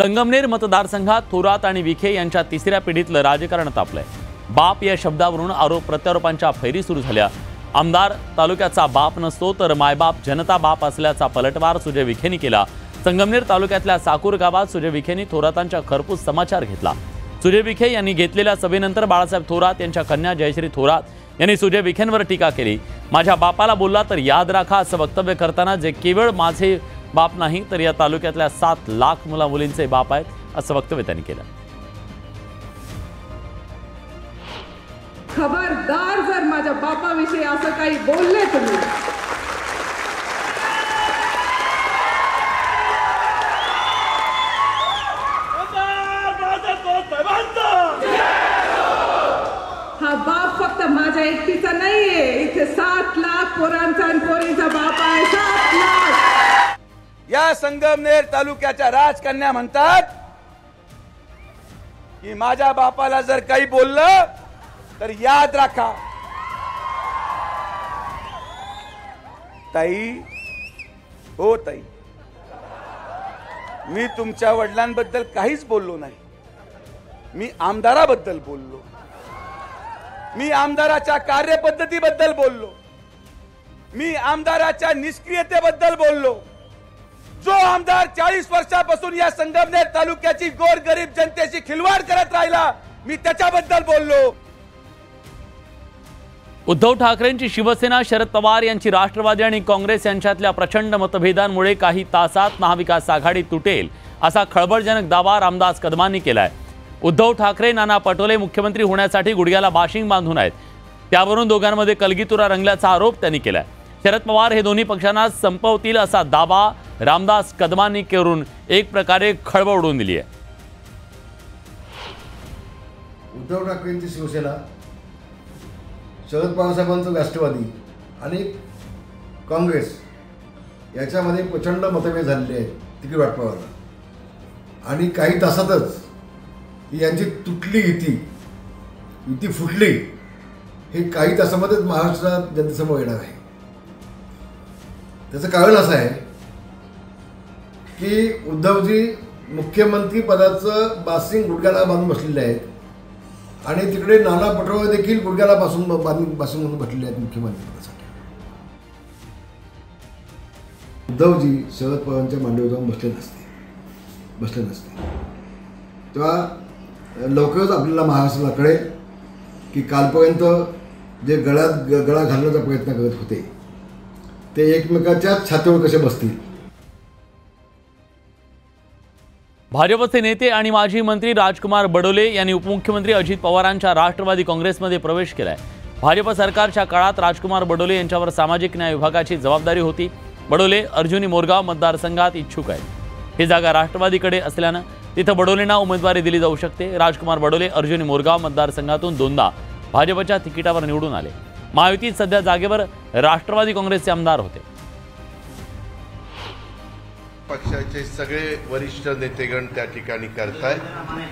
संगमनेर मतदारसंघात थोरात आणि विखे यांच्या तिसऱ्या पिढीतलं राजकारण तापलंय। बाप या शब्दावरून आरोप प्रत्यारोपांच्या फैरी सुरू झाल्या। आमदार तालुक्याचा बाप नसतो तर मायबाप जनता बाप असल्याचा पलटवार सुजय विखेंनी केला। संगमनेर तालुक्यातल्या साकूर गावात सुजय विखेंनी थोरातांच्या खरपूस समाचार घेतला। सुजय विखे यांनी घेतलेल्या सभेनंतर बाळासाहेब थोरात यांच्या कन्या जयश्री थोरात यांनी सुजय विखेंवर टीका केली। माझ्या बापाला बोलला तर याद राखा असं वक्तव्य करताना जे केवळ माझे बाप नाही तर या तालुक्यातल्या 7 लाख मुला-मुलींचे बाप आहेत असं वक्तव्य त्यांनी केलं। खबरदार जर माझ्या बापाविषयी असं काही बोलले तुम्ही हा बाप फक्त माझ्या एकटीचा नाहीये, इथे 7 लाख पोरांचा आणि पोरींचा बाप आहे। 7 लाख या संगमनेर तालुक्याच्या राजकन्या म्हणतात की माझ्या बापाला जर काही बोललं तर याद राखा। ताई, हो ताई, मी तुमच्या वडिलांबद्दल काहीच बोललो नाही। मी आमदाराबद्दल बोललो, मी आमदाराच्या कार्यपद्धतीबद्दल बोललो, मी आमदाराच्या निष्क्रियतेबद्दल बोललो। जो आमदार 40 वर्षापासून या संगमनेर तालुक्याची गोरगरीब जनतेची खिलवाड करत राहिला, मी त्याच्याबद्दल बोललो। उद्धव ठाकरेंची शिवसेना, शरद पवार यांची राष्ट्रवादी आणि काँग्रेस यांच्यातल्या प्रचंड मतभेदांमुळे काही तासात महाविकास आघाडी तुटेल असा खळबळजनक दावा रामदास कदमांनी केलाय। उद्धव ठाकरे, नाना पटोले मुख्यमंत्री होण्यासाठी गुडघ्याला बाशिंग बांधून आहेत, त्यावरून दोघांमध्ये कलगीतुरा रंगल्याचा आरोप त्यांनी केलाय। शरद पवार हे दोन्ही पक्षांना संपवतील असा दावा रामदास कदमांनी करून एक प्रकारे खळबळ उडवून दिली आहे। उद्धव ठाकरेंची शिवसेना, शरद पवार साहेबांचं राष्ट्रवादी आणि काँग्रेस याच्यामध्ये प्रचंड मतभेद झालेले आहेत तिकीट वाटपावर, आणि काही तासातच यांची तुटली युती फुटली हे काही तासामध्येच महाराष्ट्रात जनतेसमोर येणार आहे। त्याचं कारण असं आहे की उद्धवजी मुख्यमंत्री पदाचं बाशिंग गुडघ्याला बांधून बसलेले आहेत आणि तिकडे नाना पटोले देखील गुडघ्याला बाशिंग म्हणून बसलेले आहेत मुख्यमंत्री पदासाठी। उद्धवजी शरद पवारांच्या मांडीवर जाऊन बसले नसते तेव्हा लवकरच आपल्याला महाराष्ट्राला कळेल की कालपर्यंत जे गळा घालण्याचा प्रयत्न करत होते ते एकमेकाच्या छातीवर कसे बसतील। भाजपचे नेते आणि माजी मंत्री राजकुमार बडोले यांनी उपमुख्यमंत्री अजित पवारांच्या राष्ट्रवादी काँग्रेसमध्ये प्रवेश केलाय। भाजप सरकारच्या काळात राजकुमार बडोले यांच्यावर सामाजिक न्याय विभागाची जबाबदारी होती। बडोले अर्जुनी मोरगाव मतदारसंघात इच्छुक आहेत। ही जागा राष्ट्रवादीकडे असल्यानं तिथं बडोलेंना उमेदवारी दिली जाऊ शकते। राजकुमार बडोले अर्जुनी मोरगाव मतदारसंघातून 2दा भाजपच्या तिकिटावर निवडून आले। महायुतीत सध्या जागेवर राष्ट्रवादी काँग्रेसचे आमदार होते। पक्षाचे सगळे वरिष्ठ नेतेगण त्या ठिकाणी करतायत,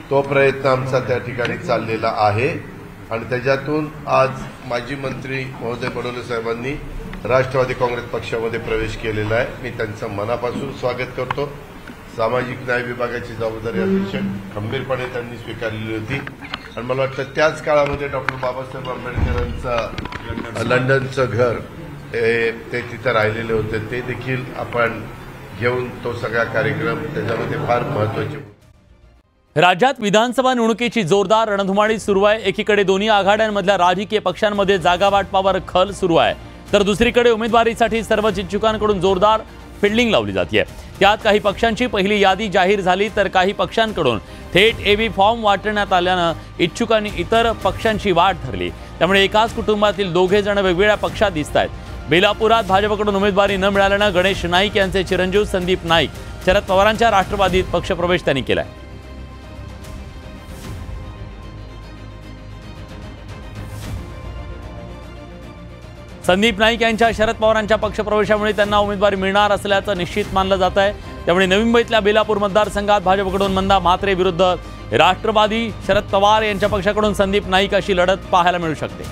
तो प्रयत्न आमचा त्या ठिकाणी चाललेला आहे आणि त्याच्यातून आज माजी मंत्री महोदय बडोले साहेबांनी राष्ट्रवादी काँग्रेस पक्षामध्ये प्रवेश केलेला आहे। मी त्यांचं मनापासून स्वागत करतो। सामाजिक न्याय विभागाची जबाबदारी अतिशय खंबीरपणे त्यांनी स्वीकारलेली होती आणि मला वाटतं त्याच काळामध्ये डॉक्टर बाबासाहेब आंबेडकरांचं लंडनचं घर ते तिथं राहिलेले होते, ते देखील आपण घेऊन तो सगळा कार्यक्रम त्याच्यामध्ये फार महत्त्वाचे। राज्यात विधानसभा निवडणुकीची जोरदार रणधुमाळी सुरू आहे। एकीकडे दोन्ही आघाड्यांमधल्या राजकीय पक्षांमध्ये जागा वाटपावर खल सुरू आहे, तर दुसरीकडे उमेदवारीसाठी सर्वच इच्छुकांकडून जोरदार फिल्डिंग लावली जाते। त्यात काही पक्षांची पहिली यादी जाहीर झाली तर काही पक्षांकडून थेट एबी फॉर्म वाटण्यात आल्यानं इच्छुकांनी इतर पक्षांची वाट धरली। त्यामुळे एकाच कुटुंबातील दोघे जण वेगवेगळ्या पक्षात दिसत आहेत। बेलापुरात भाजपकडून उमेदवारी न मिळाल्यानं गणेश नाईक यांचे चिरंजीव संदीप नाईक शरद पवारांच्या राष्ट्रवादीत पक्षप्रवेश त्यांनी केलाय। संदीप नाईक यांच्या शरद पवारांच्या पक्षप्रवेशामुळे त्यांना उमेदवारी मिळणार असल्याचं निश्चित मानलं जात आहे। त्यामुळे नवी मुंबईतल्या बेलापूर मतदारसंघात भाजपकडून मंदा म्हात्रे विरुद्ध राष्ट्रवादी शरद पवार यांच्या पक्षाकडून संदीप नाईक अशी लढत पाहायला मिळू शकते।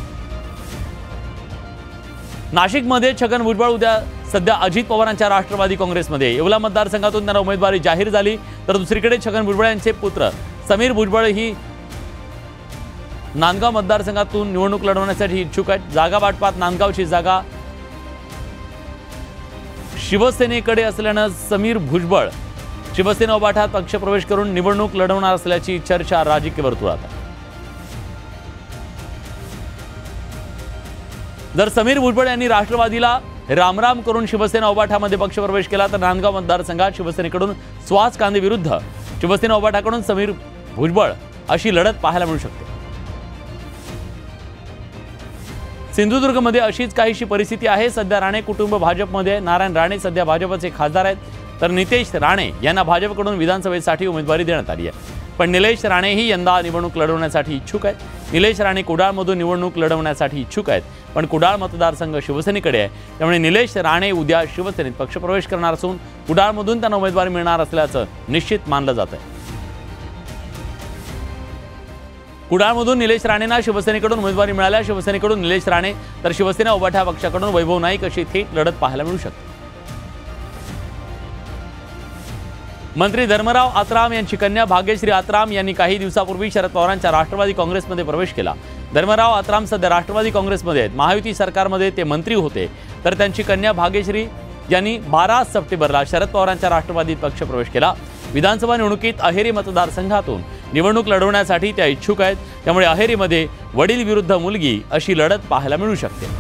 नाशिकमध्ये छगन भुजबळ उद्या सध्या अजित पवारांच्या राष्ट्रवादी काँग्रेसमध्ये येवला मतदारसंघातून त्यांना उमेदवारी जाहीर झाली, तर दुसरीकडे छगन भुजबळ यांचे पुत्र समीर भुजबळ ही नांदगाव मतदारसंघातून निवडणूक लढवण्यासाठी इच्छुक आहेत। जागा वाटपात नांदगावची जागा शिवसेनेकडे असल्यानं समीर भुजबळ शिवसेना उभाटात पक्षप्रवेश करून निवडणूक लढवणार असल्याची चर्चा राजकीय वर्तुळात आहे। जर समीर भुजबळ यांनी राष्ट्रवादीला रामराम करून शिवसेना उभाटामध्ये पक्षप्रवेश केला तर नांदगाव मतदारसंघात शिवसेनेकडून सुहास कांदे विरुद्ध शिवसेना उभाटाकडून समीर भुजबळ अशी लढत पाहायला मिळू शकते। सिंधुदुर्गमध्ये अशीच काहीशी परिस्थिती आहे। सध्या राणे कुटुंब भाजपमध्ये, नारायण राणे सध्या भाजपचे खासदार आहेत, तर नितेश राणे यांना भाजपकडून विधानसभेसाठी उमेदवारी देण्यात आली आहे। पण निलेश राणेही यंदा निवडणूक लढवण्यासाठी इच्छुक आहेत। निलेश राणे कुडाळमधून निवडणूक लढवण्यासाठी इच्छुक आहेत, पण कुडाळ मतदारसंघ शिवसेनेकडे आहे, त्यामुळे निलेश राणे उद्या शिवसेनेत पक्षप्रवेश करणार असून कुडाळमधून त्यांना उमेदवारी मिळणार असल्याचं निश्चित मानलं जात आहे। कुडाळमधून निलेश राणेंना शिवसेनेकडून उमेदवारी मिळाल्या, शिवसेनेकडून निलेश राणे तर शिवसेना उभाठा पक्षाकडून वैभव नाईक अशी थेट लढत पाहायला मिळू शकते। मंत्री धर्मराव आत्राम यांची कन्या भाग्यश्री आत्राम यांनी काही दिवसापूर्वी शरद पवारांच्या राष्ट्रवादी काँग्रेसमध्ये प्रवेश केला। धर्मराव आत्राम सध्या राष्ट्रवादी काँग्रेसमध्ये आहेत। महायुती सरकारमध्ये ते मंत्री होते, तर त्यांची कन्या भाग्यश्री यांनी 12 सप्टेंबरला शरद पवारांच्या राष्ट्रवादीत पक्षप्रवेश केला। विधानसभा निवडणुकीत अहेरी मतदारसंघातून निवडणूक लढवण्यासाठी त्या इच्छुक आहेत, त्यामुळे अहेरीमध्ये वडील विरुद्ध मुलगी अशी लढत पाहायला मिळू शकते।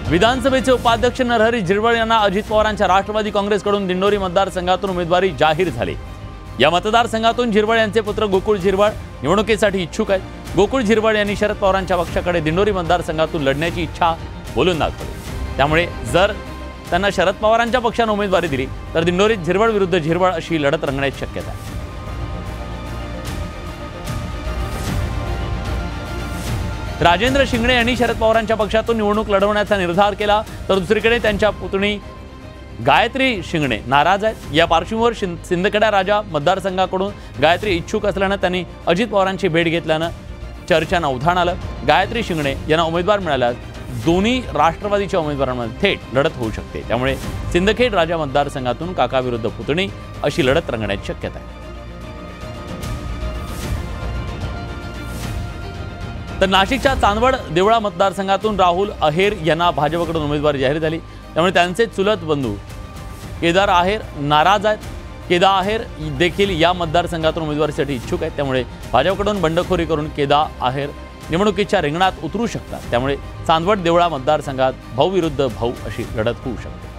विधानसभेचे उपाध्यक्ष नरहरी झिरवळ यांना अजित पवारांच्या राष्ट्रवादी काँग्रेसकडून दिंडोरी मतदारसंघातून उमेदवारी जाहीर झाली। या मतदारसंघातून झिरवळ यांचे पुत्र गोकुळ झिरवळ निवडणुकीसाठी इच्छुक आहेत। गोकुळ झिरवळ यांनी शरद पवारांच्या पक्षाकडे दिंडोरी मतदारसंघातून लढण्याची इच्छा बोलून दाखवली, त्यामुळे जर त्यांना शरद पवारांच्या पक्षाने उमेदवारी दिली तर दिंडोरीत झिरवळ विरुद्ध झिरवळ अशी लढत रंगण्याची शक्यता आहे। राजेंद्र शिंगणे यांनी शरद पवारांच्या पक्षातून निवडणूक लढवण्याचा निर्धार केला, तर दुसरीकडे त्यांच्या पुतणी गायत्री शिंगणे नाराज आहेत। या पार्श्वभूमीवर सिंदखेडा राजा मतदारसंघाकडून गायत्री इच्छुक असल्यानं त्यांनी अजित पवारांची भेट घेतल्यानं चर्चांना उधाण आलं। गायत्री शिंगणे यांना उमेदवार मिळाल्यास दोन्ही राष्ट्रवादीच्या उमेदवारांमध्ये थेट लढत होऊ शकते, त्यामुळे सिंदखेड राजा मतदारसंघातून काका विरुद्ध पुतणी अशी लढत रंगण्याची शक्यता आहे। तर नाशिकच्या चांदवड देवळा मतदारसंघातून राहुल अहेर यांना भाजपकडून उमेदवारी जाहीर झाली, त्यामुळे त्यांचे चुलत बंधू केदार अहेर नाराज आहेत। केदार अहेर देखील या मतदारसंघातून उमेदवारीसाठी इच्छुक आहेत, त्यामुळे भाजपकडून बंडखोरी करून केदार अहेर निवडणुकीच्या रिंगणात उतरू शकतात, त्यामुळे चांदवड देवळा मतदारसंघात भाऊ विरुद्ध भाऊ अशी लढत होऊ शकते।